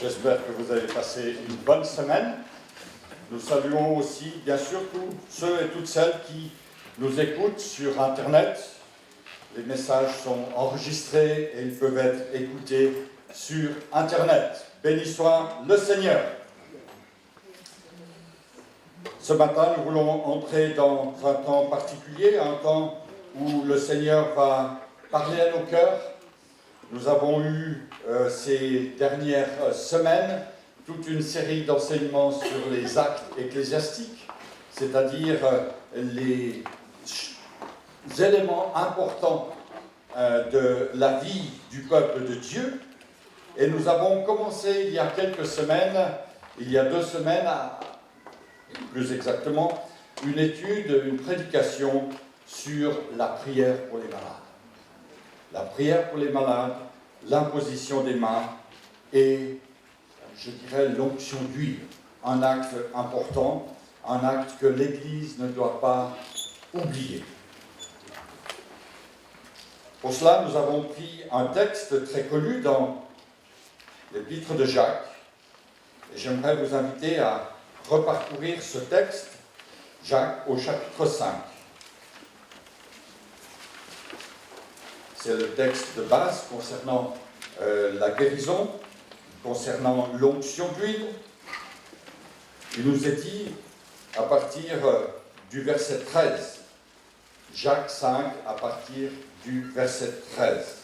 J'espère que vous avez passé une bonne semaine. Nous saluons aussi, bien sûr, tous ceux et toutes celles qui nous écoutent sur Internet. Les messages sont enregistrés et ils peuvent être écoutés sur Internet. Béni soit le Seigneur. Ce matin, nous voulons entrer dans un temps particulier, un temps où le Seigneur va parler à nos cœurs. Nous avons eu ces dernières semaines toute une série d'enseignements sur les actes ecclésiastiques, c'est-à-dire les éléments importants de la vie du peuple de Dieu. Et nous avons commencé il y a quelques semaines, il y a 2 semaines, plus exactement, une étude, une prédication sur la prière pour les malades. La prière pour les malades, l'imposition des mains et, je dirais, l'onction d'huile. Un acte important, un acte que l'Église ne doit pas oublier. Pour cela, nous avons pris un texte très connu dans l'Épître de Jacques. Et j'aimerais vous inviter à reparcourir ce texte, Jacques, au chapitre 5. C'est le texte de base concernant la guérison, concernant l'onction d'huile. Il nous est dit, à partir du verset 13, Jacques 5, à partir du verset 13.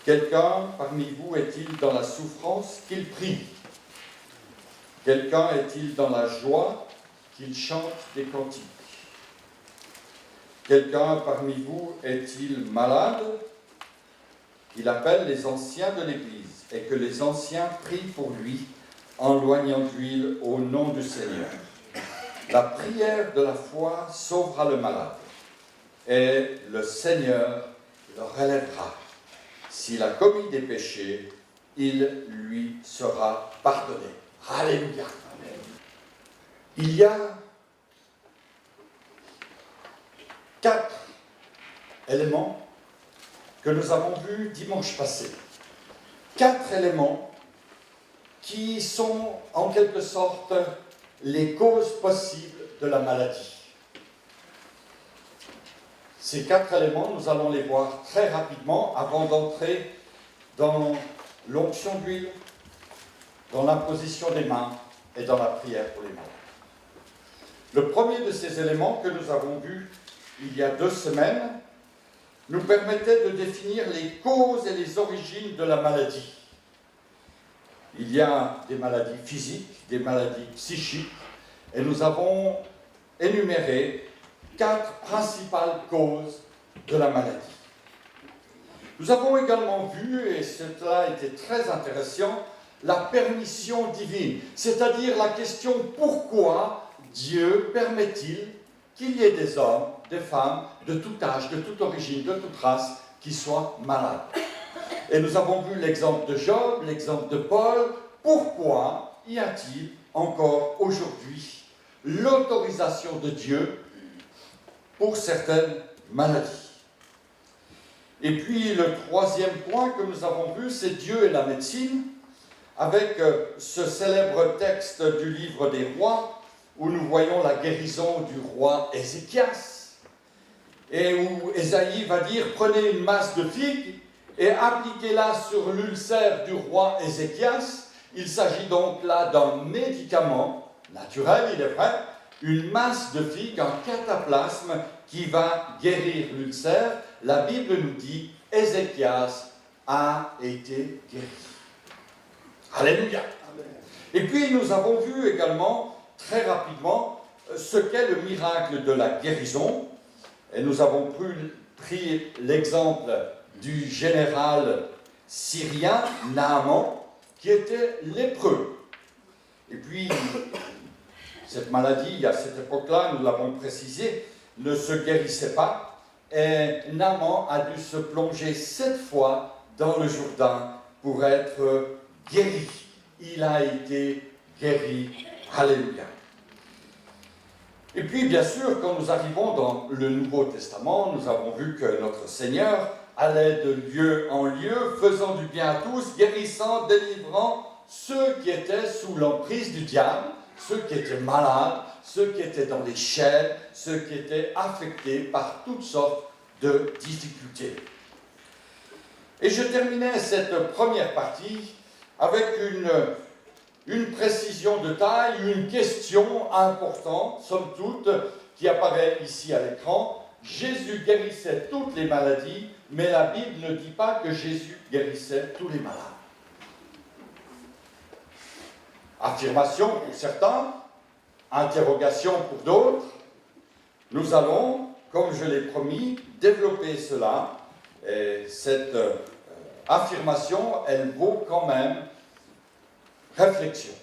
Quelqu'un parmi vous est-il dans la souffrance qu'il prie? Quelqu'un est-il dans la joie qu'il chante des cantiques? Quelqu'un parmi vous est-il malade? Qu'il appelle les anciens de l'Église et que les anciens prient pour lui en loignant d'huile au nom du Seigneur. La prière de la foi sauvera le malade et le Seigneur le relèvera. S'il a commis des péchés, il lui sera pardonné. Alléluia. Il y a 4 éléments que nous avons vus dimanche passé. 4 éléments qui sont en quelque sorte les causes possibles de la maladie. Ces 4 éléments, nous allons les voir très rapidement avant d'entrer dans l'onction d'huile, dans l'imposition des mains et dans la prière pour les malades. Le premier de ces éléments que nous avons vus il y a 2 semaines nous permettait de définir les causes et les origines de la maladie. Il y a des maladies physiques, des maladies psychiques, et nous avons énuméré 4 principales causes de la maladie. Nous avons également vu, et cela était très intéressant, la permission divine, c'est-à-dire la question pourquoi Dieu permet-il qu'il y ait des hommes, des femmes, de tout âge, de toute origine, de toute race, qui soient malades. Et nous avons vu l'exemple de Job, l'exemple de Paul. Pourquoi y a-t-il encore aujourd'hui l'autorisation de Dieu pour certaines maladies? Et puis le 3e point que nous avons vu, c'est Dieu et la médecine, avec ce célèbre texte du livre des rois, où nous voyons la guérison du roi Ézéchias, et où Ésaïe va dire « Prenez une masse de figues et appliquez-la sur l'ulcère du roi Ézéchias ». Il s'agit donc là d'un médicament naturel, il est vrai, une masse de figues, un cataplasme qui va guérir l'ulcère. La Bible nous dit « Ézéchias a été guéri ». Alléluia. Et puis nous avons vu également très rapidement ce qu'est le miracle de la guérison. Et nous avons pris l'exemple du général syrien, Naaman, qui était lépreux. Et puis, cette maladie, à cette époque-là, nous l'avons précisé, ne se guérissait pas. Et Naaman a dû se plonger 7 fois dans le Jourdain pour être guéri. Il a été guéri. Alléluia. Et puis, bien sûr, quand nous arrivons dans le Nouveau Testament, nous avons vu que notre Seigneur allait de lieu en lieu, faisant du bien à tous, guérissant, délivrant, ceux qui étaient sous l'emprise du diable, ceux qui étaient malades, ceux qui étaient dans les chaînes, ceux qui étaient affectés par toutes sortes de difficultés. Et je terminais cette première partie avec une précision de taille, une question importante, somme toute, qui apparaît ici à l'écran. Jésus guérissait toutes les maladies, mais la Bible ne dit pas que Jésus guérissait tous les malades. Affirmation pour certains, interrogation pour d'autres. Nous allons, comme je l'ai promis, développer cela. Et cette affirmation, elle vaut quand même réflexion.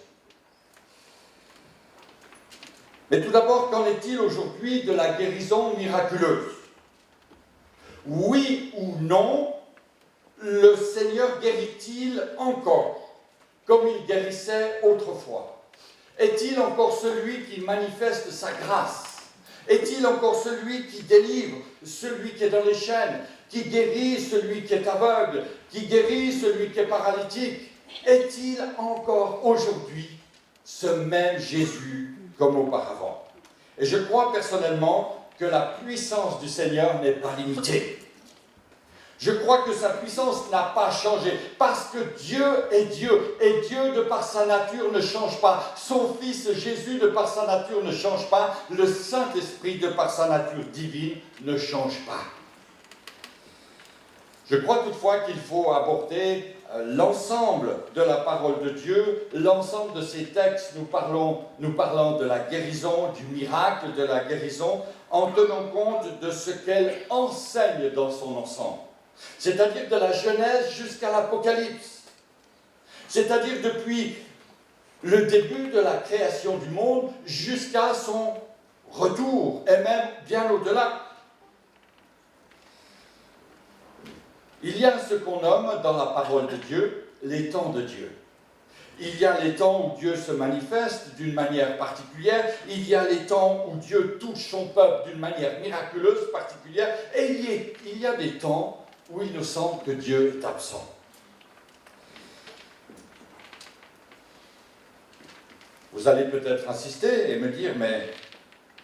Mais tout d'abord, qu'en est-il aujourd'hui de la guérison miraculeuse? Oui ou non, le Seigneur guérit-il encore, comme il guérissait autrefois? Est-il encore celui qui manifeste sa grâce? Est-il encore celui qui délivre, celui qui est dans les chaînes, qui guérit celui qui est aveugle, qui guérit celui qui est paralytique? Est-il encore aujourd'hui ce même Jésus comme auparavant? Et je crois personnellement que la puissance du Seigneur n'est pas limitée. Je crois que sa puissance n'a pas changé, parce que Dieu est Dieu, et Dieu de par sa nature ne change pas. Son Fils Jésus de par sa nature ne change pas. Le Saint-Esprit de par sa nature divine ne change pas. Je crois toutefois qu'il faut aborder l'ensemble de la parole de Dieu, l'ensemble de ces textes, nous parlons de la guérison, du miracle de la guérison, en tenant compte de ce qu'elle enseigne dans son ensemble. C'est-à-dire de la Genèse jusqu'à l'Apocalypse. C'est-à-dire depuis le début de la création du monde jusqu'à son retour, et même bien au-delà. Il y a ce qu'on nomme dans la parole de Dieu les temps de Dieu. Il y a les temps où Dieu se manifeste d'une manière particulière, il y a les temps où Dieu touche son peuple d'une manière miraculeuse particulière, et il y a des temps où il nous semble que Dieu est absent. Vous allez peut-être insister et me dire, mais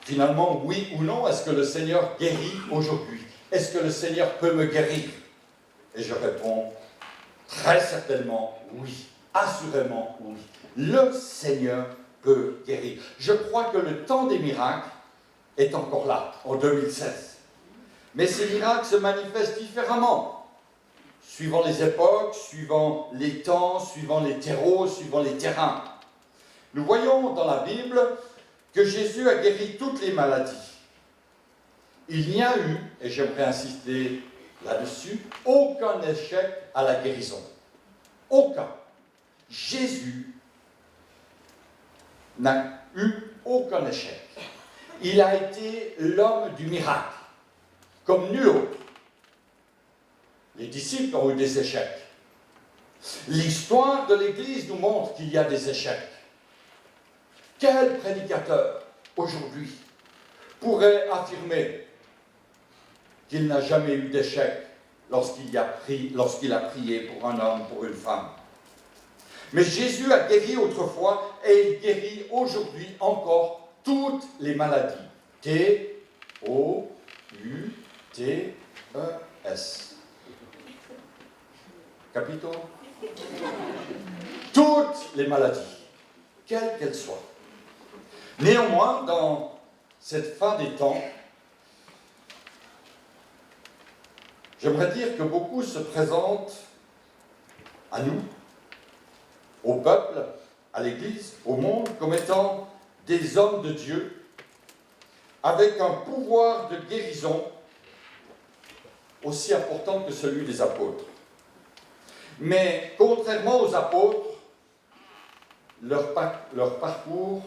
finalement, oui ou non, est-ce que le Seigneur guérit aujourd'hui? Est-ce que le Seigneur peut me guérir? Et je réponds, très certainement oui, assurément oui. Le Seigneur peut guérir. Je crois que le temps des miracles est encore là, en 2016. Mais ces miracles se manifestent différemment, suivant les époques, suivant les temps, suivant les terreaux, suivant les terrains. Nous voyons dans la Bible que Jésus a guéri toutes les maladies. Il n'y a eu, et j'aimerais insister là-dessus, aucun échec à la guérison. Aucun. Jésus n'a eu aucun échec. Il a été l'homme du miracle, comme nul autre. Les disciples ont eu des échecs. L'histoire de l'Église nous montre qu'il y a des échecs. Quel prédicateur, aujourd'hui, pourrait affirmer qu'il n'a jamais eu d'échec lorsqu'il a prié pour un homme, pour une femme? Mais Jésus a guéri autrefois et il guérit aujourd'hui encore toutes les maladies. T-O-U-T-E-S. Capito? Toutes les maladies, quelles qu'elles soient. Néanmoins, dans cette fin des temps, j'aimerais dire que beaucoup se présentent à nous, au peuple, à l'Église, au monde, comme étant des hommes de Dieu, avec un pouvoir de guérison aussi important que celui des apôtres. Mais contrairement aux apôtres, leur parcours,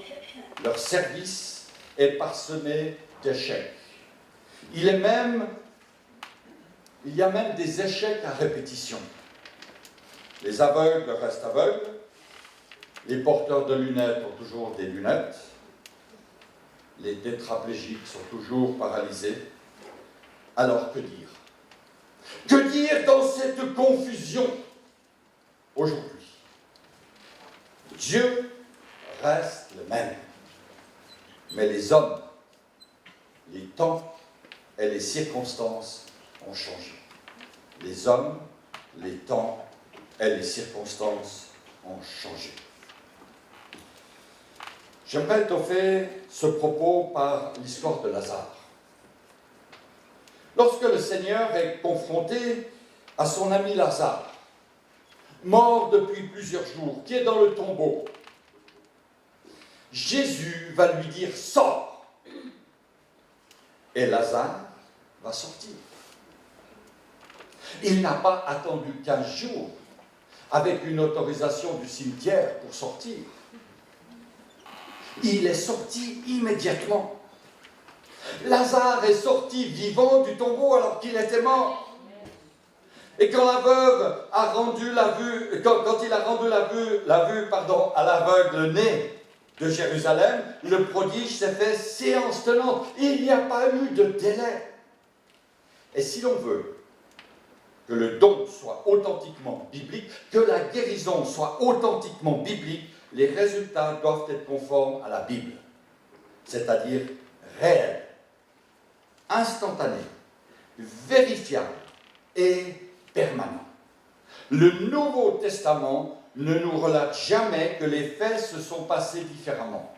leur service est parsemé d'échecs. Il y a même des échecs à répétition. Les aveugles restent aveugles, les porteurs de lunettes ont toujours des lunettes, les tétraplégiques sont toujours paralysés. Alors que dire? Que dire dans cette confusion aujourd'hui? Dieu reste le même. Mais les hommes, les temps et les circonstances ont changé. Les hommes, les temps et les circonstances ont changé. J'aimerais étoffer ce propos par l'histoire de Lazare. Lorsque le Seigneur est confronté à son ami Lazare, mort depuis plusieurs jours, qui est dans le tombeau, Jésus va lui dire « Sors !» Et Lazare va sortir. Il n'a pas attendu 15 jours avec une autorisation du cimetière pour sortir. Il est sorti immédiatement. Lazare est sorti vivant du tombeau alors qu'il était mort. Et quand la veuve a rendu la vue, quand il a rendu la vue à l'aveugle né de Jérusalem, le prodige s'est fait séance tenante. Il n'y a pas eu de délai. Et si l'on veut que le don soit authentiquement biblique, que la guérison soit authentiquement biblique, les résultats doivent être conformes à la Bible, c'est-à-dire réels, instantanés, vérifiables et permanents. Le Nouveau Testament ne nous relate jamais que les faits se sont passés différemment.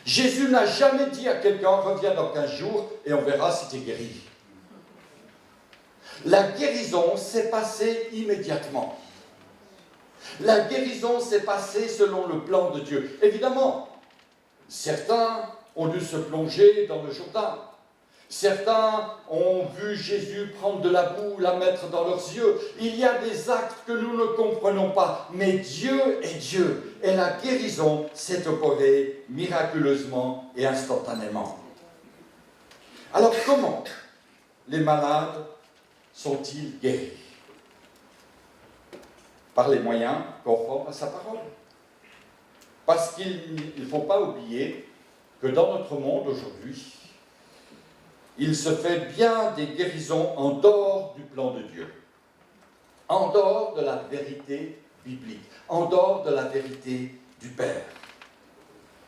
Jésus n'a jamais dit à quelqu'un « Reviens dans 15 jours et on verra si tu es guéri ». La guérison s'est passée immédiatement. La guérison s'est passée selon le plan de Dieu. Évidemment, certains ont dû se plonger dans le Jourdain. Certains ont vu Jésus prendre de la boue, la mettre dans leurs yeux. Il y a des actes que nous ne comprenons pas, mais Dieu est Dieu. Et la guérison s'est opérée miraculeusement et instantanément. Alors comment les malades sont-ils guéris? Par les moyens conformes à sa parole. Parce qu'il ne faut pas oublier que dans notre monde aujourd'hui, il se fait bien des guérisons en dehors du plan de Dieu, en dehors de la vérité biblique, en dehors de la vérité du Père.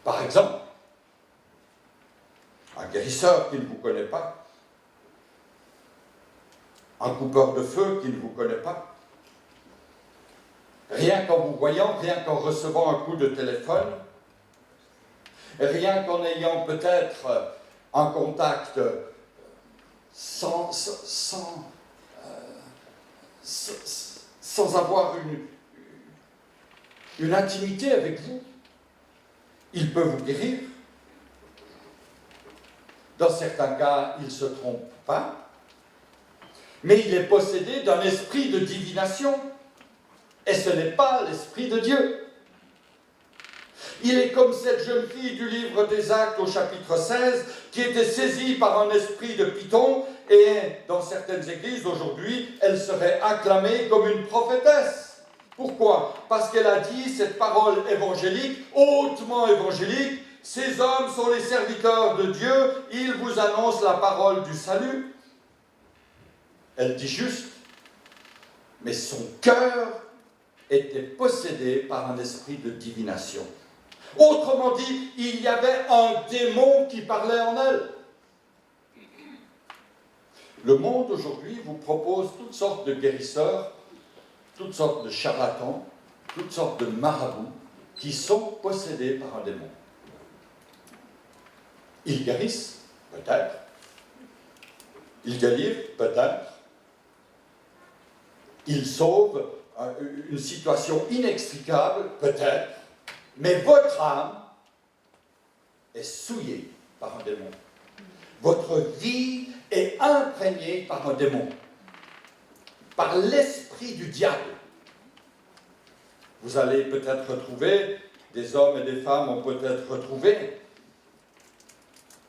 Par exemple, un guérisseur qui ne vous connaît pas, un coupeur de feu qui ne vous connaît pas, rien qu'en vous voyant, rien qu'en recevant un coup de téléphone, rien qu'en ayant peut-être un contact sans avoir une intimité avec vous, il peut vous guérir. Dans certains cas, il ne se trompe pas, mais il est possédé d'un esprit de divination, et ce n'est pas l'esprit de Dieu. Il est comme cette jeune fille du livre des Actes au chapitre 16 qui était saisie par un esprit de python et dans certaines églises aujourd'hui, elle serait acclamée comme une prophétesse. Pourquoi? Parce qu'elle a dit cette parole évangélique, hautement évangélique, ces hommes sont les serviteurs de Dieu, ils vous annoncent la parole du salut. Elle dit juste, mais son cœur était possédé par un esprit de divination. Autrement dit, il y avait un démon qui parlait en elle. Le monde aujourd'hui vous propose toutes sortes de guérisseurs, toutes sortes de charlatans, toutes sortes de marabouts qui sont possédés par un démon. Ils guérissent, peut-être. Ils délivrent, peut-être. Ils sauvent une situation inextricable, peut-être. Mais votre âme est souillée par un démon. Votre vie est imprégnée par un démon. Par l'esprit du diable. Vous allez peut-être retrouver, des hommes et des femmes ont peut-être retrouvé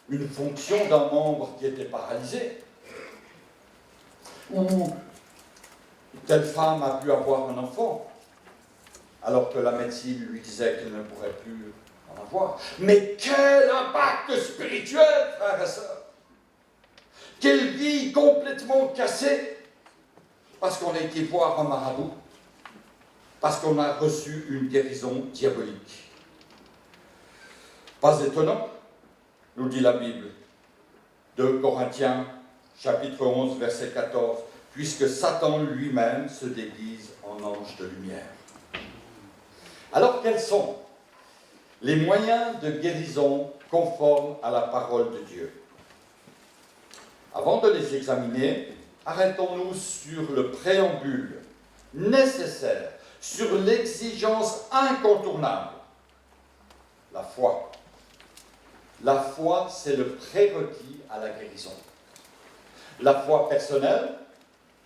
une fonction d'un membre qui était paralysé. Ou telle femme a pu avoir un enfant, alors que la médecine lui disait qu'elle ne pourrait plus en avoir. Mais quel impact spirituel, frères et sœurs! Quelle vie complètement cassée, parce qu'on a été voir un marabout. parce qu'on a reçu une guérison diabolique. Pas étonnant, nous dit la Bible. 2 Corinthiens, chapitre 11, verset 14, puisque Satan lui-même se déguise en ange de lumière. Alors, quels sont les moyens de guérison conformes à la parole de Dieu? Avant de les examiner, arrêtons-nous sur le préambule nécessaire, sur l'exigence incontournable, la foi. La foi, c'est le prérequis à la guérison. La foi personnelle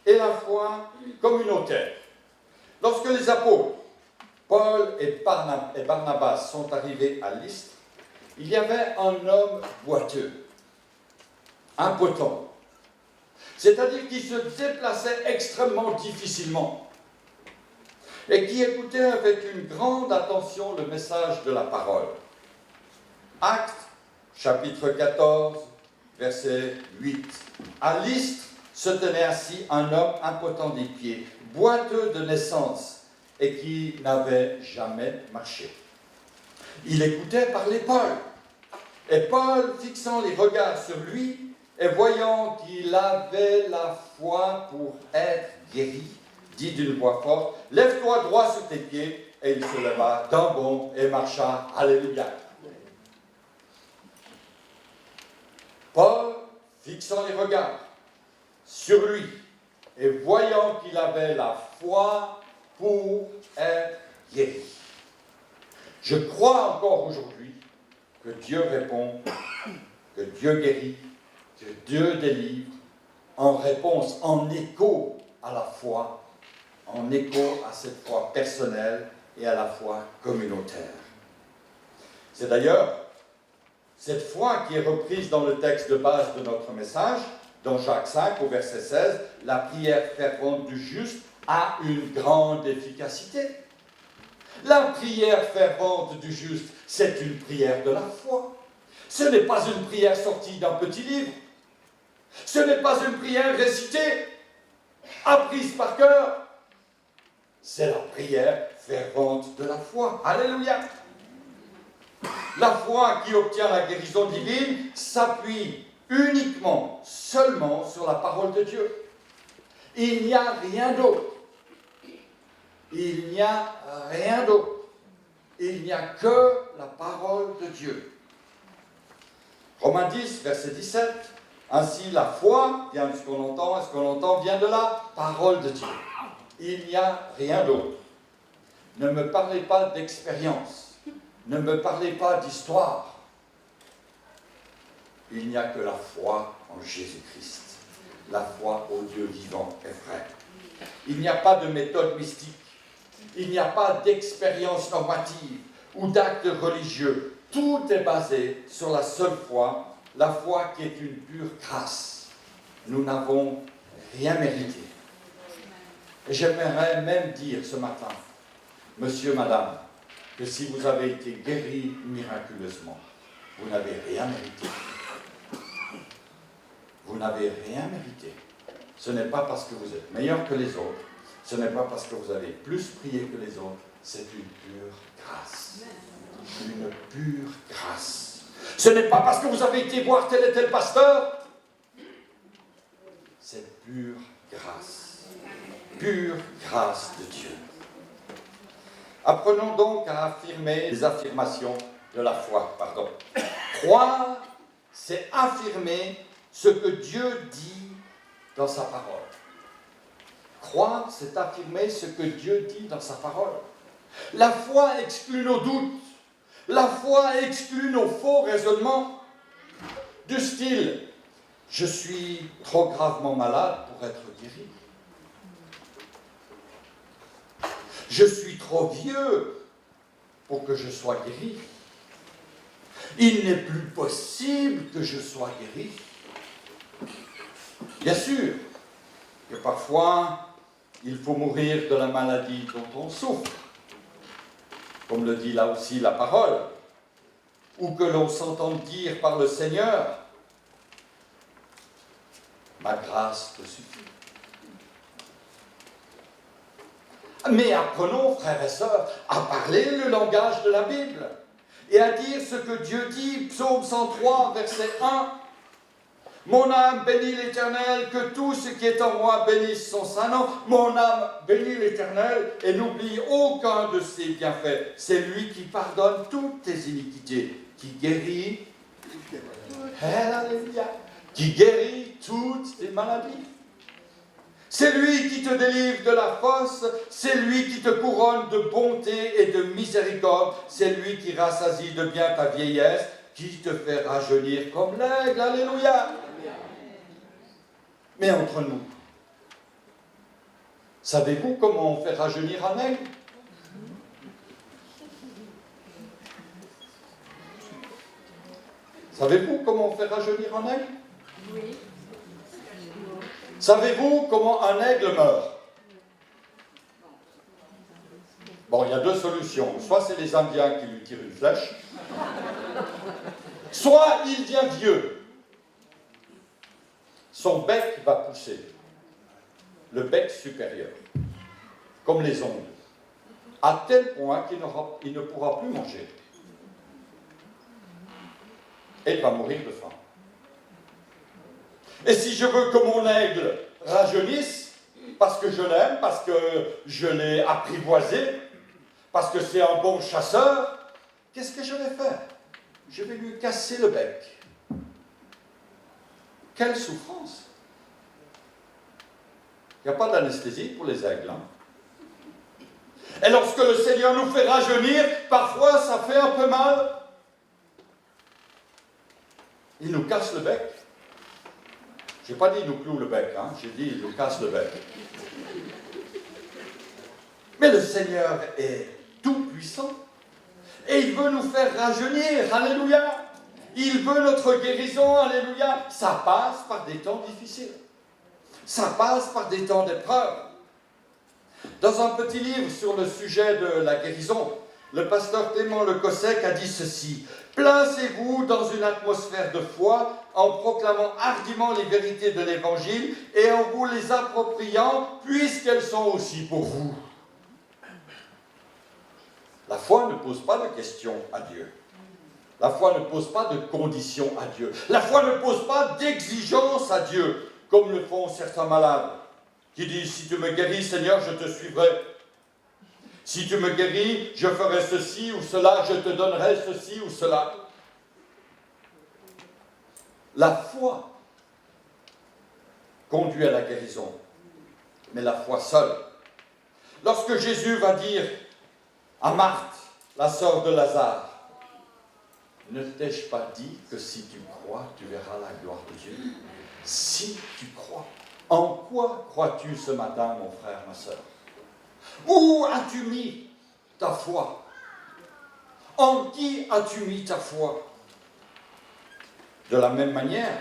et la foi communautaire. Lorsque les apôtres, Paul et Barnabas, sont arrivés à Lystre, il y avait un homme boiteux, impotent, c'est-à-dire qui se déplaçait extrêmement difficilement et qui écoutait avec une grande attention le message de la parole. Actes, chapitre 14, verset 8. À Lystre se tenait assis un homme impotent des pieds, boiteux de naissance et qui n'avait jamais marché. Il écoutait parler Paul. Et Paul, fixant les regards sur lui et voyant qu'il avait la foi pour être guéri, dit d'une voix forte, « Lève-toi droit sur tes pieds », et il se leva d'un bond et marcha. Alléluia. Paul, fixant les regards sur lui et voyant qu'il avait la foi pour être guéri. Je crois encore aujourd'hui que Dieu répond, que Dieu guérit, que Dieu délivre en réponse, en écho à la foi, en écho à cette foi personnelle et à la foi communautaire. C'est d'ailleurs cette foi qui est reprise dans le texte de base de notre message, dans Jacques 5 au verset 16, la prière fervente du juste a une grande efficacité. La prière fervente du juste, c'est une prière de la foi. Ce n'est pas une prière sortie d'un petit livre. Ce n'est pas une prière récitée, apprise par cœur. C'est la prière fervente de la foi. Alléluia. La foi qui obtient la guérison divine s'appuie uniquement, seulement sur la parole de Dieu. Il n'y a rien d'autre. Il n'y a rien d'autre. Il n'y a que la parole de Dieu. Romains 10, verset 17. Ainsi, la foi vient de ce qu'on entend, et ce qu'on entend vient de la parole de Dieu. Il n'y a rien d'autre. Ne me parlez pas d'expérience. Ne me parlez pas d'histoire. Il n'y a que la foi en Jésus-Christ. La foi au Dieu vivant et vrai. Il n'y a pas de méthode mystique. Il n'y a pas d'expérience normative ou d'acte religieux. Tout est basé sur la seule foi, la foi qui est une pure grâce. Nous n'avons rien mérité. Et j'aimerais même dire ce matin, monsieur, madame, que si vous avez été guéri miraculeusement, vous n'avez rien mérité. Vous n'avez rien mérité. Ce n'est pas parce que vous êtes meilleur que les autres. Ce n'est pas parce que vous avez plus prié que les autres. C'est une pure grâce. Une pure grâce. Ce n'est pas parce que vous avez été voir tel et tel pasteur. C'est pure grâce. Pure grâce de Dieu. Apprenons donc à affirmer les affirmations de la foi. Croire, c'est affirmer ce que Dieu dit dans sa parole. Croire, c'est affirmer ce que Dieu dit dans sa parole. La foi exclut nos doutes. La foi exclut nos faux raisonnements du style « Je suis trop gravement malade pour être guéri. Je suis trop vieux pour que je sois guéri. Il n'est plus possible que je sois guéri. » Bien sûr que parfois, il faut mourir de la maladie dont on souffre, comme le dit là aussi la parole, ou que l'on s'entende dire par le Seigneur, « Ma grâce te suffit. » Mais apprenons, frères et sœurs, à parler le langage de la Bible et à dire ce que Dieu dit, psaume 103, verset 1. Mon âme bénit l'Éternel, que tout ce qui est en moi bénisse son saint nom. Mon âme bénit l'Éternel et n'oublie aucun de ses bienfaits. C'est lui qui pardonne toutes tes iniquités, qui guérit, Alléluia, qui guérit toutes tes maladies. C'est lui qui te délivre de la fosse, c'est lui qui te couronne de bonté et de miséricorde, c'est lui qui rassasie de bien ta vieillesse, qui te fait rajeunir comme l'aigle. Alléluia. Mais entre nous, savez-vous comment on fait rajeunir un aigle? Savez-vous comment on fait rajeunir un aigle? Oui. Savez-vous comment un aigle meurt? Bon, il y a deux solutions. Soit c'est les Indiens qui lui tirent une flèche, soit il devient vieux. Son bec va pousser, le bec supérieur, comme les ongles, à tel point qu'il ne pourra plus manger. Et il va mourir de faim. Et si je veux que mon aigle rajeunisse, parce que je l'aime, parce que je l'ai apprivoisé, parce que c'est un bon chasseur, qu'est-ce que je vais faire? Je vais lui casser le bec. Quelle souffrance! Il n'y a pas d'anesthésie pour les aigles. Hein? Et lorsque le Seigneur nous fait rajeunir, parfois ça fait un peu mal. Il nous casse le bec. Je n'ai pas dit il nous cloue le bec, hein? J'ai dit il nous casse le bec. Mais le Seigneur est tout puissant. Et il veut nous faire rajeunir. Alléluia! Il veut notre guérison, alléluia. Ça passe par des temps difficiles. Ça passe par des temps d'épreuve. Dans un petit livre sur le sujet de la guérison, le pasteur Clément Le Cossec a dit ceci: placez-vous dans une atmosphère de foi en proclamant hardiment les vérités de l'Évangile et en vous les appropriant, puisqu'elles sont aussi pour vous. La foi ne pose pas de questions à Dieu. La foi ne pose pas de conditions à Dieu. La foi ne pose pas d'exigences à Dieu, comme le font certains malades, qui disent, si tu me guéris, Seigneur, je te suivrai. Si tu me guéris, je ferai ceci ou cela, je te donnerai ceci ou cela. La foi conduit à la guérison, mais la foi seule. Lorsque Jésus va dire à Marthe, la sœur de Lazare, ne t'ai-je pas dit que si tu crois, tu verras la gloire de Dieu? Si tu crois. En quoi crois-tu ce matin, mon frère, ma sœur? Où as-tu mis ta foi? En qui as-tu mis ta foi? De la même manière,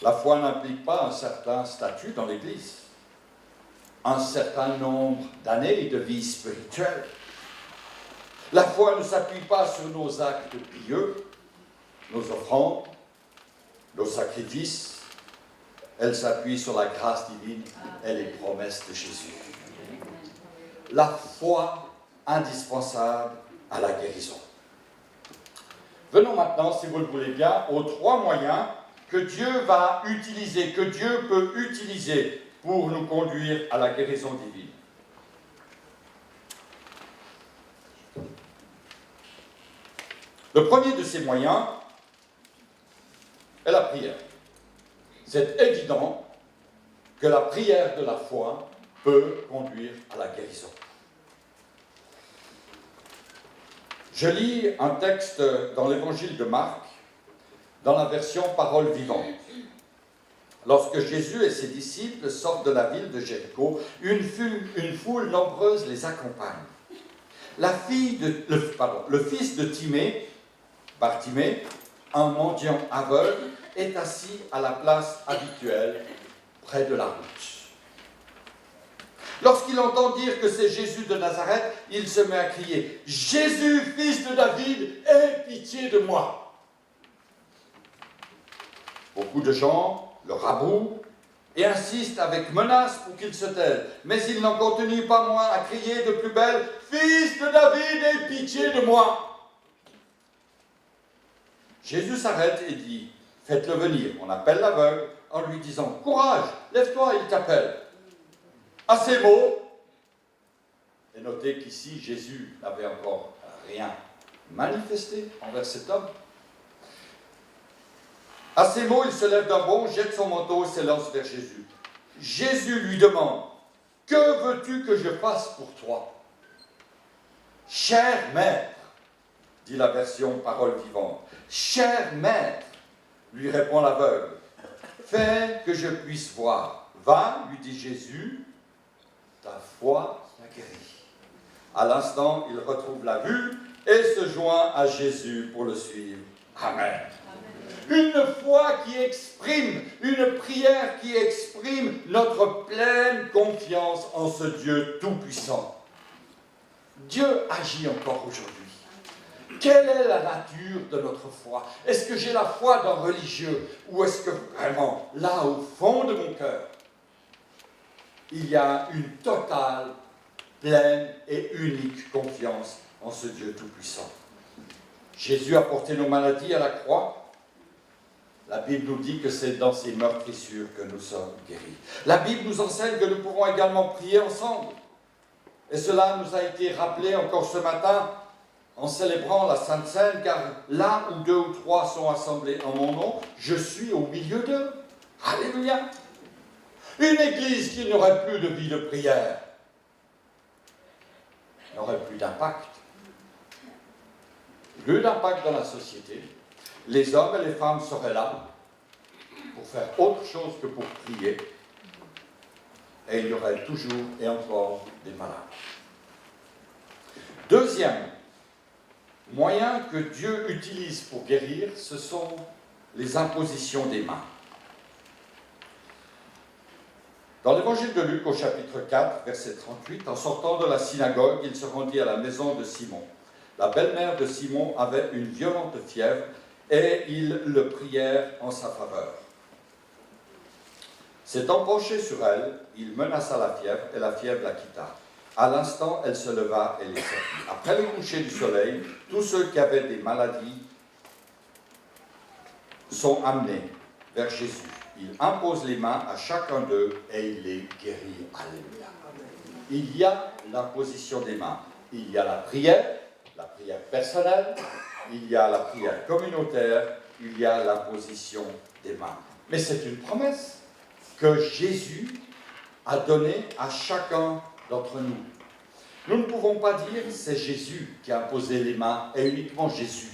la foi n'implique pas un certain statut dans l'Église, un certain nombre d'années de vie spirituelle. La foi ne s'appuie pas sur nos actes pieux, nos offrandes, nos sacrifices. Elle s'appuie sur la grâce divine et les promesses de Jésus. La foi indispensable à la guérison. Venons maintenant, si vous le voulez bien, aux trois moyens que Dieu va utiliser, que Dieu peut utiliser pour nous conduire à la guérison divine. Le premier de ces moyens est la prière. C'est évident que la prière de la foi peut conduire à la guérison. Je lis un texte dans l'évangile de Marc, dans la version Parole vivante. Lorsque Jésus et ses disciples sortent de la ville de Jéricho, une foule nombreuse les accompagne. Le fils de Timée, Bartimée, un mendiant aveugle, est assis à la place habituelle, près de la route. Lorsqu'il entend dire que c'est Jésus de Nazareth, il se met à crier « Jésus, fils de David, aie pitié de moi !» Beaucoup de gens le rabrouent, et insiste avec menace pour qu'il se taise. Mais il n'en continue pas moins à crier de plus belle, « Fils de David, aie pitié de moi !» Jésus s'arrête et dit, « Faites-le venir. » On appelle l'aveugle en lui disant, « Courage, lève-toi, il t'appelle. » À ces mots, et notez qu'ici, Jésus n'avait encore rien manifesté envers cet homme. À ces mots, il se lève d'un bond, jette son manteau et s'élance vers Jésus. Jésus lui demande, « Que veux-tu que je fasse pour toi ?» « Cher maître, dit la version parole vivante. « Cher maître, lui répond l'aveugle, fais que je puisse voir. » « Va, lui dit Jésus, ta foi t'a guéri. » À l'instant, il retrouve la vue et se joint à Jésus pour le suivre. Amen. Une foi qui exprime, une prière qui exprime notre pleine confiance en ce Dieu tout-puissant. Dieu agit encore aujourd'hui. Quelle est la nature de notre foi? Est-ce que j'ai la foi d'un religieux ou est-ce que vraiment, là au fond de mon cœur, il y a une totale, pleine et unique confiance en ce Dieu tout-puissant? Jésus a porté nos maladies à la croix. La Bible nous dit que c'est dans ces meurtrissures que nous sommes guéris. La Bible nous enseigne que nous pouvons également prier ensemble. Et cela nous a été rappelé encore ce matin en célébrant la Sainte Seine, car là où 2 ou 3 sont assemblés en mon nom, je suis au milieu d'eux. Alléluia! Une église qui n'aurait plus de vie de prière n'aurait plus d'impact. Plus d'impact dans la société. Les hommes et les femmes seraient là pour faire autre chose que pour prier. Et il y aurait toujours et encore des malades. Deuxième moyen que Dieu utilise pour guérir, ce sont les impositions des mains. Dans l'évangile de Luc, au chapitre 4, verset 38, en sortant de la synagogue, il se rendit à la maison de Simon. La belle-mère de Simon avait une violente fièvre et ils le prièrent en sa faveur. S'étant penché sur elle, il menaça la fièvre et la fièvre la quitta. À l'instant, elle se leva et les servit. Après le coucher du soleil, tous ceux qui avaient des maladies sont amenés vers Jésus. Il impose les mains à chacun d'eux et il les guérit. Alléluia. Il y a l'imposition des mains. Il y a la prière personnelle, il y a la prière communautaire, il y a l'imposition des mains. Mais c'est une promesse que Jésus a donnée à chacun d'entre nous. Nous ne pouvons pas dire c'est Jésus qui a imposé les mains et uniquement Jésus.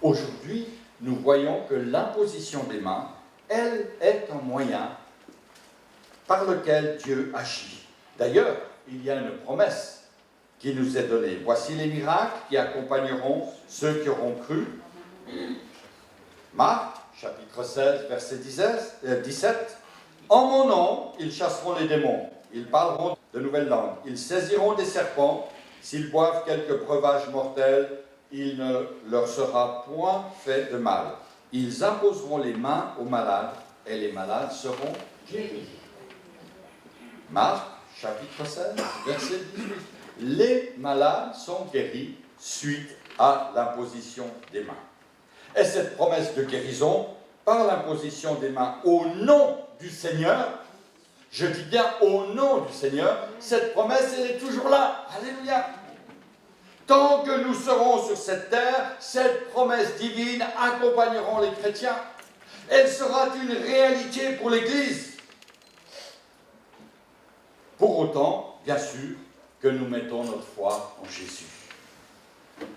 Aujourd'hui, nous voyons que l'imposition des mains, elle est un moyen par lequel Dieu agit. D'ailleurs, il y a une promesse qui nous est donnée. Voici les miracles qui accompagneront ceux qui auront cru. Marc, chapitre 16, verset 17. En mon nom, ils chasseront les démons. Ils parleront de nouvelles langues. Ils saisiront des serpents. S'ils boivent quelque breuvage mortel, il ne leur sera point fait de mal. Ils imposeront les mains aux malades et les malades seront guéris. Marc, chapitre 16, verset 18. Les malades sont guéris suite à l'imposition des mains. Et cette promesse de guérison, par l'imposition des mains au nom du Seigneur, je dis bien au nom du Seigneur, cette promesse, elle est toujours là. Alléluia. Tant que nous serons sur cette terre, cette promesse divine accompagnera les chrétiens. Elle sera une réalité pour l'Église. Pour autant, bien sûr, que nous mettons notre foi en Jésus.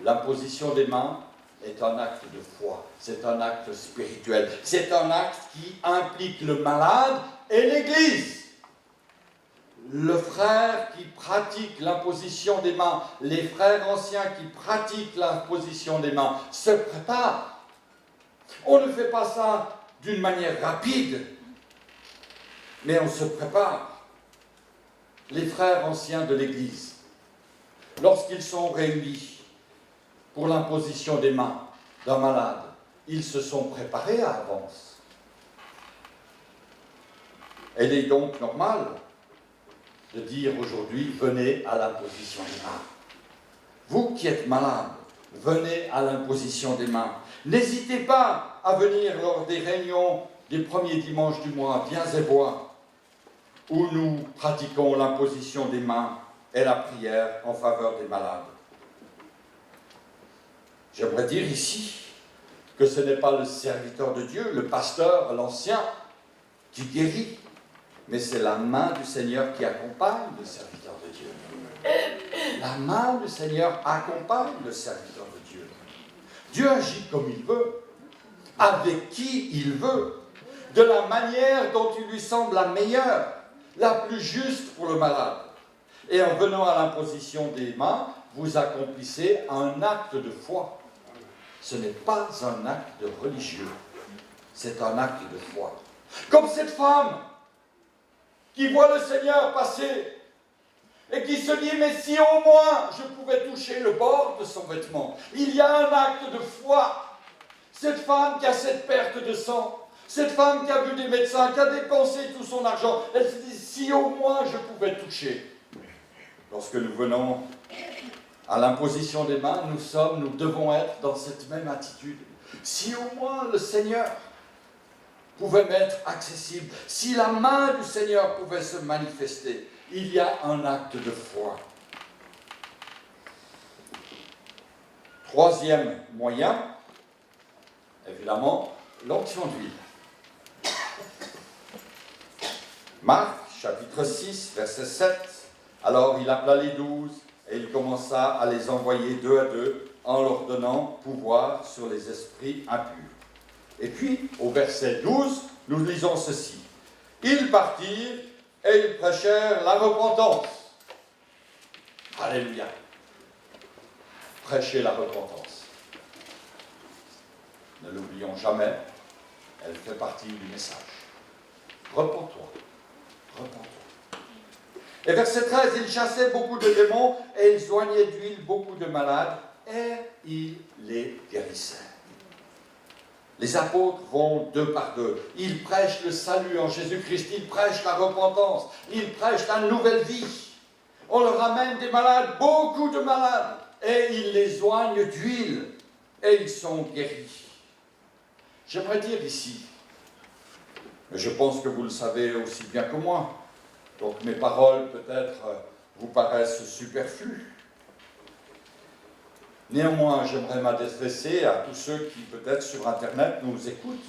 L'imposition des mains est un acte de foi, c'est un acte spirituel, c'est un acte qui implique le malade et l'Église. Le frère qui pratique l'imposition des mains, les frères anciens qui pratiquent l'imposition des mains se préparent. On ne fait pas ça d'une manière rapide, mais on se prépare. Les frères anciens de l'Église, lorsqu'ils sont réunis pour l'imposition des mains d'un malade, ils se sont préparés à l'avance. Elle est donc normale de dire aujourd'hui, venez à l'imposition des mains. Vous qui êtes malade, venez à l'imposition des mains. N'hésitez pas à venir lors des réunions des premiers dimanches du mois, Biens et Bois, où nous pratiquons l'imposition des mains et la prière en faveur des malades. J'aimerais dire ici que ce n'est pas le serviteur de Dieu, le pasteur, l'ancien, qui guérit, mais c'est la main du Seigneur qui accompagne le serviteur de Dieu. La main du Seigneur accompagne le serviteur de Dieu. Dieu agit comme il veut, avec qui il veut, de la manière dont il lui semble la meilleure, la plus juste pour le malade. Et en venant à l'imposition des mains, vous accomplissez un acte de foi. Ce n'est pas un acte de religieux, c'est un acte de foi. Comme cette femme qui voit le Seigneur passer et qui se dit, mais si au moins je pouvais toucher le bord de son vêtement. Il y a un acte de foi. Cette femme qui a cette perte de sang, cette femme qui a vu des médecins, qui a dépensé tout son argent, elle se dit, si au moins je pouvais toucher. Lorsque nous venons à l'imposition des mains, nous devons être dans cette même attitude. Si au moins le Seigneur pouvait m'être accessible, si la main du Seigneur pouvait se manifester, il y a un acte de foi. Troisième moyen, évidemment, l'onction d'huile. Marc, chapitre 6, verset 7. Alors il appela les 12 et il commença à les envoyer 2 à 2 en leur donnant pouvoir sur les esprits impurs. Et puis, au verset 12, nous lisons ceci. Ils partirent et ils prêchèrent la repentance. Alléluia. Prêcher la repentance. Ne l'oublions jamais, elle fait partie du message. Repens-toi. Repens-toi. Et verset 13, ils chassaient beaucoup de démons et ils soignaient d'huile beaucoup de malades et ils les guérissaient. Les apôtres vont 2 par 2. Ils prêchent le salut en Jésus-Christ, ils prêchent la repentance, ils prêchent la nouvelle vie. On leur amène des malades, beaucoup de malades, et ils les soignent d'huile et ils sont guéris. J'aimerais dire ici, mais je pense que vous le savez aussi bien que moi, donc mes paroles peut-être vous paraissent superflues. Néanmoins, j'aimerais m'adresser à tous ceux qui peut-être sur Internet nous écoutent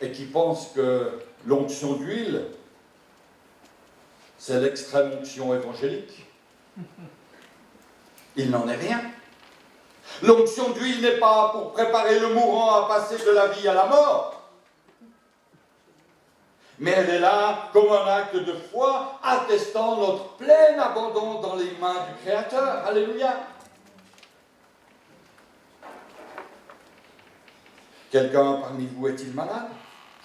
et qui pensent que l'onction d'huile, c'est l'extrême onction évangélique. Il n'en est rien. L'onction d'huile n'est pas pour préparer le mourant à passer de la vie à la mort. Mais elle est là comme un acte de foi attestant notre plein abandon dans les mains du Créateur. Alléluia. Quelqu'un parmi vous est-il malade?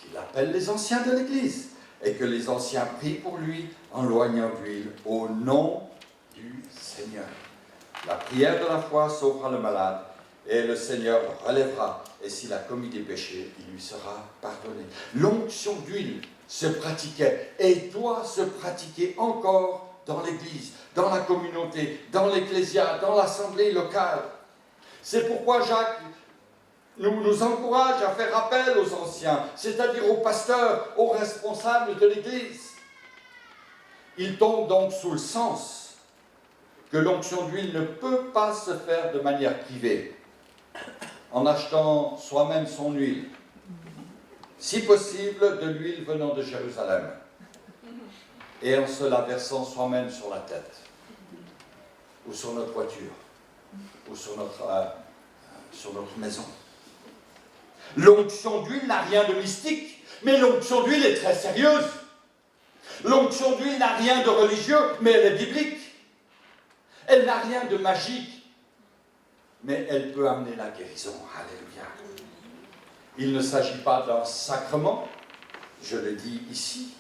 Qu'il appelle les anciens de l'Église et que les anciens prient pour lui en loignant d'huile au nom du Seigneur. La prière de la foi sauvera le malade et le Seigneur le relèvera. Et s'il a commis des péchés, il lui sera pardonné. L'onction d'huile se pratiquait et doit se pratiquer encore dans l'Église, dans la communauté, dans l'ecclésia, dans l'assemblée locale. C'est pourquoi Jacques nous encourage à faire appel aux anciens, c'est-à-dire aux pasteurs, aux responsables de l'Église. Il tombe donc sous le sens que l'onction d'huile ne peut pas se faire de manière privée, en achetant soi-même son huile, si possible de l'huile venant de Jérusalem, et en se la versant soi-même sur la tête, ou sur notre voiture, ou sur notre maison. L'onction d'huile n'a rien de mystique, mais l'onction d'huile est très sérieuse. L'onction d'huile n'a rien de religieux, mais elle est biblique. Elle n'a rien de magique, mais elle peut amener la guérison. Alléluia. Il ne s'agit pas d'un sacrement, je le dis ici,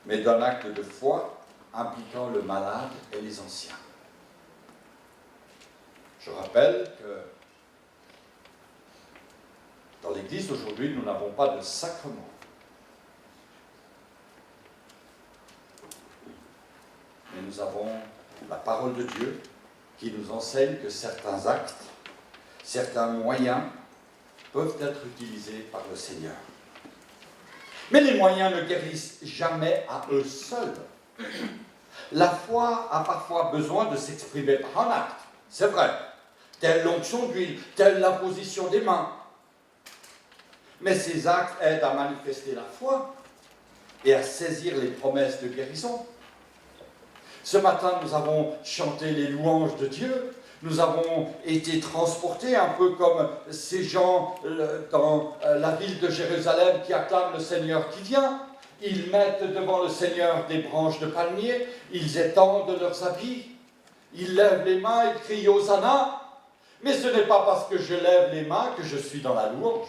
mais d'un acte de foi impliquant le malade et les anciens. Je rappelle que dans l'Église aujourd'hui, nous n'avons pas de sacrement. nous avons la parole de Dieu qui nous enseigne que certains actes, certains moyens peuvent être utilisés par le Seigneur. Mais les moyens ne guérissent jamais à eux seuls. La foi a parfois besoin de s'exprimer par un acte, c'est vrai, telle l'onction d'huile, telle la position des mains. Mais ces actes aident à manifester la foi et à saisir les promesses de guérison. Ce matin, nous avons chanté les louanges de Dieu. Nous avons été transportés un peu comme ces gens dans la ville de Jérusalem qui acclament le Seigneur qui vient. Ils mettent devant le Seigneur des branches de palmier, ils étendent leurs habits, ils lèvent les mains, ils crient Hosanna. Mais ce n'est pas parce que je lève les mains que je suis dans la louange.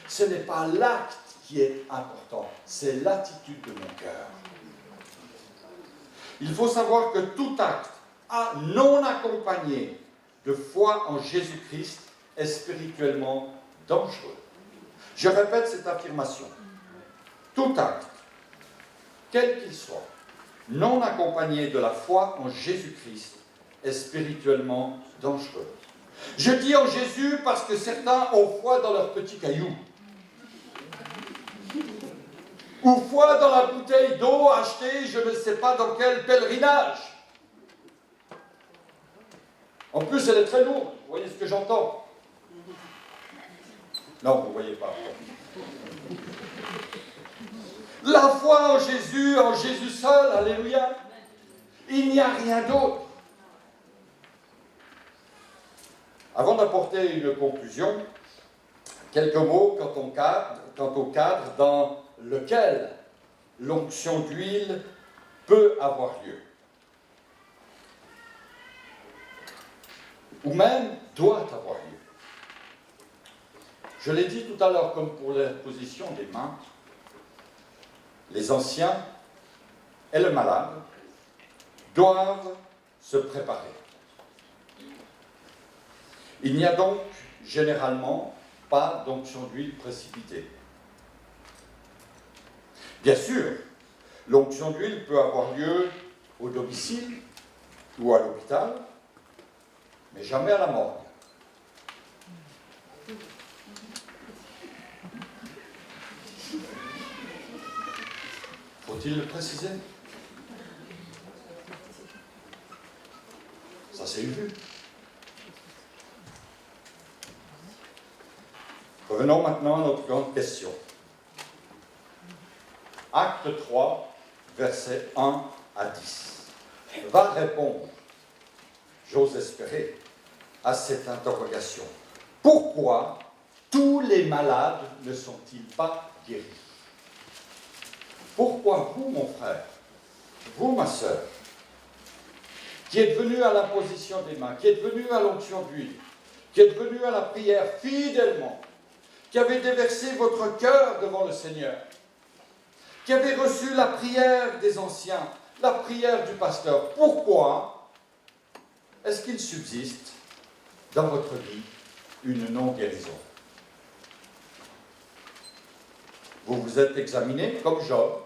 Ce n'est pas l'acte qui est important, c'est l'attitude de mon cœur. Il faut savoir que tout acte non accompagné de foi en Jésus-Christ est spirituellement dangereux. Je répète cette affirmation. Tout acte, quel qu'il soit, non accompagné de la foi en Jésus-Christ est spirituellement dangereux. Je dis en Jésus parce que certains ont foi dans leurs petits cailloux. Ou foi dans la bouteille d'eau achetée, je ne sais pas dans quel pèlerinage. En plus, elle est très lourde. Vous voyez ce que j'entends? Non, vous ne voyez pas. La foi en Jésus seul, alléluia. Il n'y a rien d'autre. Avant d'apporter une conclusion, quelques mots quant au cadre dans lequel l'onction d'huile peut avoir lieu. Ou même doit avoir lieu. Je l'ai dit tout à l'heure, comme pour la position des mains, les anciens et le malade doivent se préparer. Il n'y a donc généralement pas d'onction d'huile précipitée. Bien sûr, l'onction d'huile peut avoir lieu au domicile ou à l'hôpital, mais jamais à la morgue. Faut-il le préciser? Ça s'est vu. Revenons maintenant à notre grande question. Acte 3, versets 1 à 10. Va répondre, j'ose espérer, à cette interrogation. Pourquoi tous les malades ne sont-ils pas guéris? Pourquoi vous, mon frère, vous, ma sœur, qui êtes venus à l'imposition des mains, qui êtes venus à l'onction d'huile, qui êtes venus à la prière fidèlement, qui avez déversé votre cœur devant le Seigneur, qui avez reçu la prière des anciens, la prière du pasteur, pourquoi est-ce qu'il subsiste dans votre vie une non-guérison? Vous vous êtes examiné comme Job.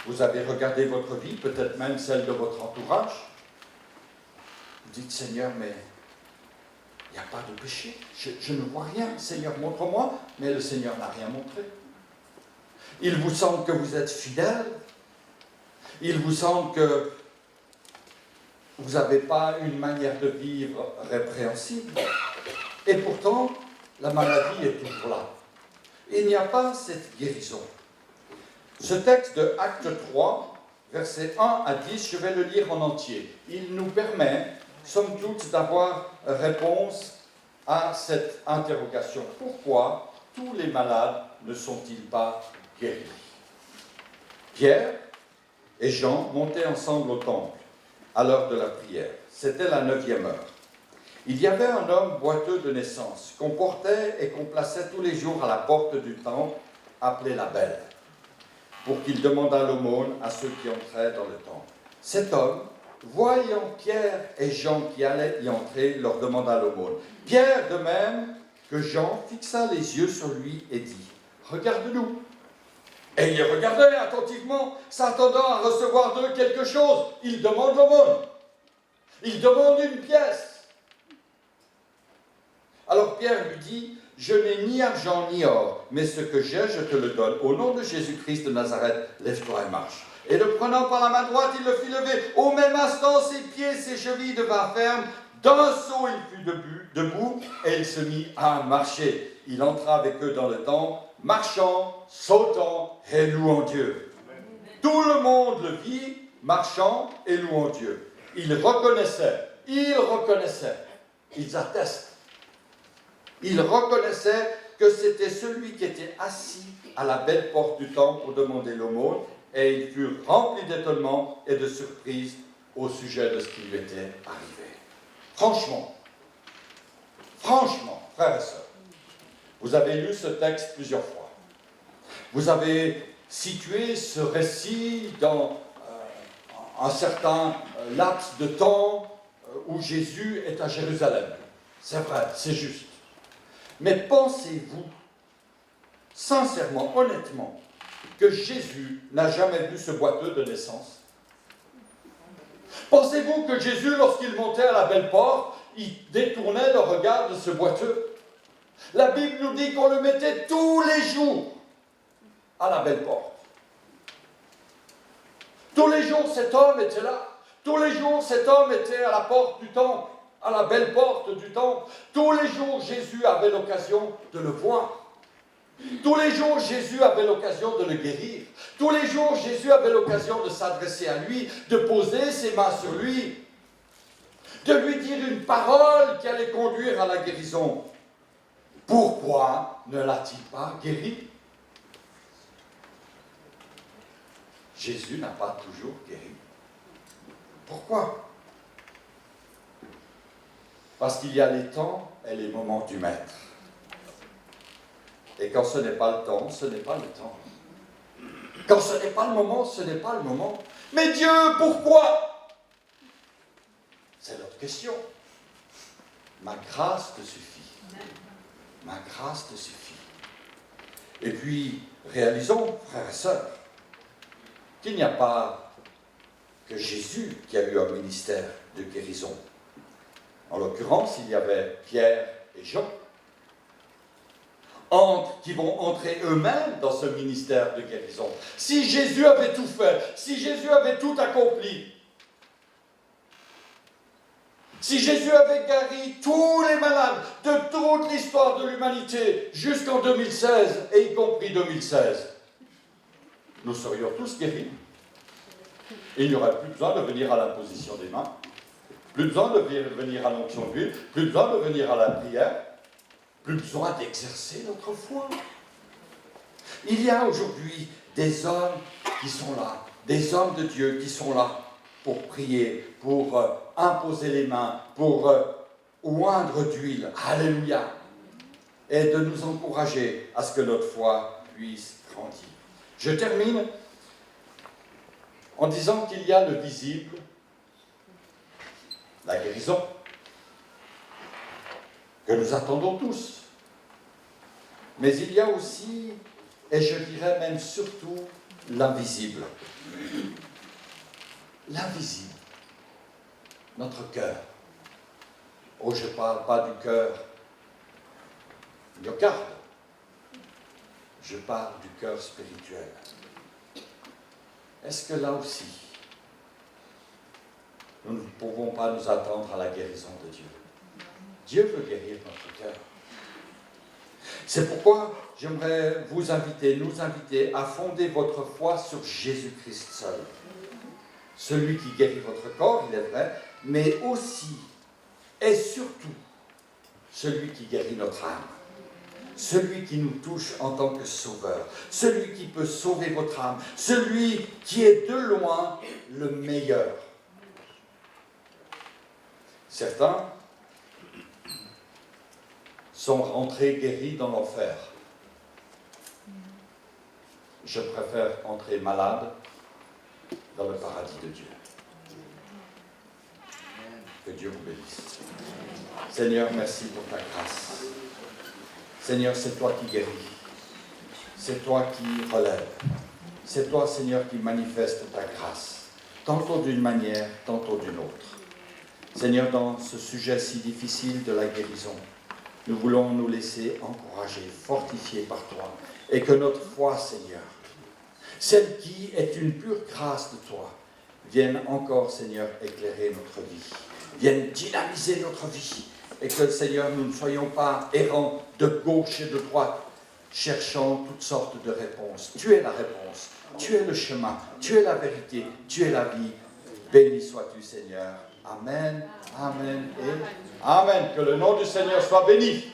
Vous avez regardé votre vie, peut-être même celle de votre entourage. Vous dites, Seigneur, mais il n'y a pas de péché. Je ne vois rien. Seigneur, montre-moi. Mais le Seigneur n'a rien montré. Il vous semble que vous êtes fidèle. Il vous semble que vous n'avez pas une manière de vivre répréhensible. Et pourtant, la maladie est toujours là. Il n'y a pas cette guérison. Ce texte de Acte 3, versets 1 à 10, je vais le lire en entier. Il nous permet, somme toute, d'avoir réponse à cette interrogation. Pourquoi tous les malades ne sont-ils pas guéris? Pierre et Jean montaient ensemble au temple à l'heure de la prière. C'était la 9e heure. Il y avait un homme boiteux de naissance qu'on portait et qu'on plaçait tous les jours à la porte du temple, appelé la Belle, pour qu'il demandât l'aumône à ceux qui entraient dans le temple. Cet homme, voyant Pierre et Jean qui allaient y entrer, leur demanda l'aumône. Pierre, de même que Jean, fixa les yeux sur lui et dit, « Regarde-nous. » Et il regardait attentivement, s'attendant à recevoir d'eux quelque chose. Il demande l'aumône. Il demande une pièce. Alors Pierre lui dit, je n'ai ni argent ni or, mais ce que j'ai, je te le donne. Au nom de Jésus-Christ de Nazareth, lève-toi et marche. Et le prenant par la main droite, il le fit lever. Au même instant, ses pieds et ses chevilles devinrent fermes. D'un saut, il fut debout et il se mit à marcher. Il entra avec eux dans le temple, marchant, sautant et louant Dieu. Tout le monde le vit, marchant et louant Dieu. Ils reconnaissaient, ils attestent. Ils reconnaissaient que c'était celui qui était assis à la belle porte du temple pour demander l'aumône, et ils furent remplis d'étonnement et de surprise au sujet de ce qui lui était arrivé. Franchement, frères et sœurs, vous avez lu ce texte plusieurs fois. Vous avez situé ce récit dans un certain laps de temps où Jésus est à Jérusalem. C'est vrai, c'est juste. Mais pensez-vous, sincèrement, honnêtement, que Jésus n'a jamais vu ce boiteux de naissance? Pensez-vous que Jésus, lorsqu'il montait à la belle porte, il détournait le regard de ce boiteux? La Bible nous dit qu'on le mettait tous les jours à la belle porte. Tous les jours, cet homme était là. Tous les jours, cet homme était à la porte du temple, à la belle porte du temple. Tous les jours, Jésus avait l'occasion de le voir. Tous les jours, Jésus avait l'occasion de le guérir. Tous les jours, Jésus avait l'occasion de s'adresser à lui, de poser ses mains sur lui, de lui dire une parole qui allait conduire à la guérison. Pourquoi ne l'a-t-il pas guéri? Jésus n'a pas toujours guéri. Pourquoi? Parce qu'il y a les temps et les moments du Maître. Et quand ce n'est pas le temps, ce n'est pas le temps. Quand ce n'est pas le moment, ce n'est pas le moment. Mais Dieu, pourquoi? C'est notre question. Ma grâce te suffit. Ma grâce te suffit. Et puis, réalisons, frères et sœurs, qu'il n'y a pas que Jésus qui a eu un ministère de guérison. En l'occurrence, il y avait Pierre et Jean, qui vont entrer eux-mêmes dans ce ministère de guérison. Si Jésus avait tout fait, si Jésus avait tout accompli, si Jésus avait guéri tous les malades de toute l'histoire de l'humanité jusqu'en 2016, et y compris 2016, nous serions tous guéris. Et il n'y aurait plus besoin de venir à l'imposition des mains, plus besoin de venir à l'onction d'huile, plus besoin de venir à la prière, plus besoin d'exercer notre foi. Il y a aujourd'hui des hommes qui sont là, des hommes de Dieu qui sont là pour prier, pour imposer les mains, pour oindre d'huile. Alléluia. Et de nous encourager à ce que notre foi puisse grandir. Je termine en disant qu'il y a le visible, la guérison, que nous attendons tous. Mais il y a aussi, et je dirais même surtout, l'invisible. L'invisible. Notre cœur. Oh, je ne parle pas du cœur myocarde. Je parle du cœur spirituel. Est-ce que là aussi, nous ne pouvons pas nous attendre à la guérison de Dieu? Dieu veut guérir notre cœur. C'est pourquoi j'aimerais vous inviter, nous inviter à fonder votre foi sur Jésus-Christ seul. Celui qui guérit votre corps, il est vrai, mais aussi et surtout celui qui guérit notre âme. Celui qui nous touche en tant que sauveur, celui qui peut sauver votre âme, celui qui est de loin le meilleur. Certains sont rentrés guéris dans l'enfer. Je préfère entrer malade dans le paradis de Dieu. Que Dieu vous bénisse. Seigneur, merci pour ta grâce. Seigneur, c'est toi qui guéris. C'est toi qui relèves. C'est toi, Seigneur, qui manifeste ta grâce, tantôt d'une manière, tantôt d'une autre. Seigneur, dans ce sujet si difficile de la guérison, nous voulons nous laisser encourager, fortifier par toi, et que notre foi, Seigneur, celle qui est une pure grâce de toi, vienne encore, Seigneur, éclairer notre vie, vienne dynamiser notre vie, et que, Seigneur, nous ne soyons pas errants de gauche et de droite, cherchant toutes sortes de réponses. Tu es la réponse, tu es le chemin, tu es la vérité, tu es la vie. Béni sois-tu, Seigneur. Amen, amen et amen. Que le nom du Seigneur soit béni.